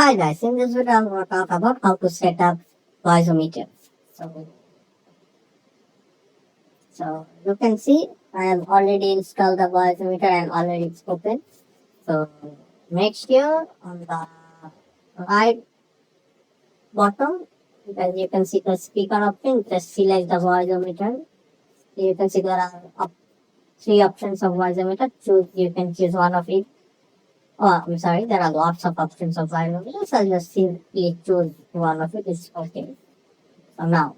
Hi guys, in this video I'm going to talk about how to set up VoiceMeeter. So you can see I have already installed the VoiceMeeter and already it's open. So make sure on the right bottom, as you can see the speaker option, just select the VoiceMeeter. You can see there are three options of VoiceMeeter. You can choose one of it. Oh, I'm sorry, there are lots of options of VoiceMeeter. So I'll just simply choose one of it. It's okay. So now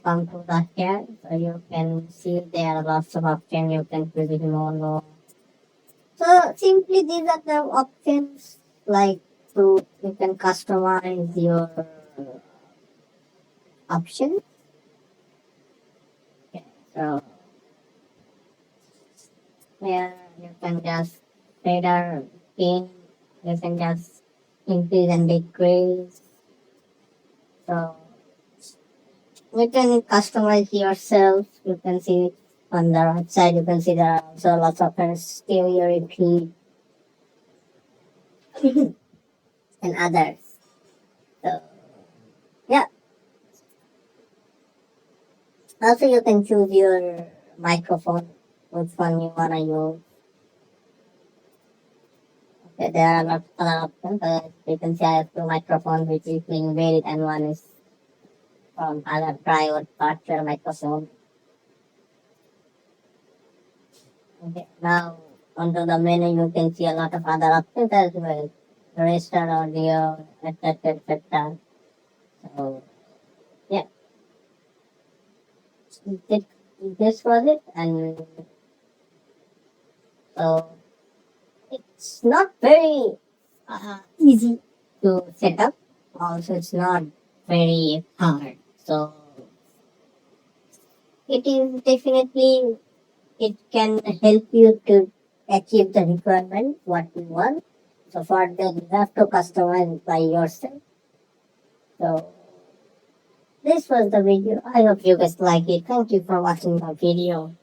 come to the here. So you can see there are lots of options. You can choose it more. So simply these are the options like you can customize your options. Okay, so here you can just fader pin. You can just increase and decrease. So you can customize yourself. You can see on the right side, you can see there are also lots of stereo repeat and others. So yeah. Also you can choose your microphone, which one you wanna use. Okay, there are lots of other options. You can see I have two microphones which is being varied and one is from other private virtual microphone. Okay, now onto the menu you can see a lot of other options as well. Register audio, etc. So yeah, this was it, and so it's not very easy to set up. Also, it's not very hard. So it is definitely it can help you to achieve the requirement what you want. So for that you have to customize it by yourself. So this was the video. I hope you guys like it. Thank you for watching the video.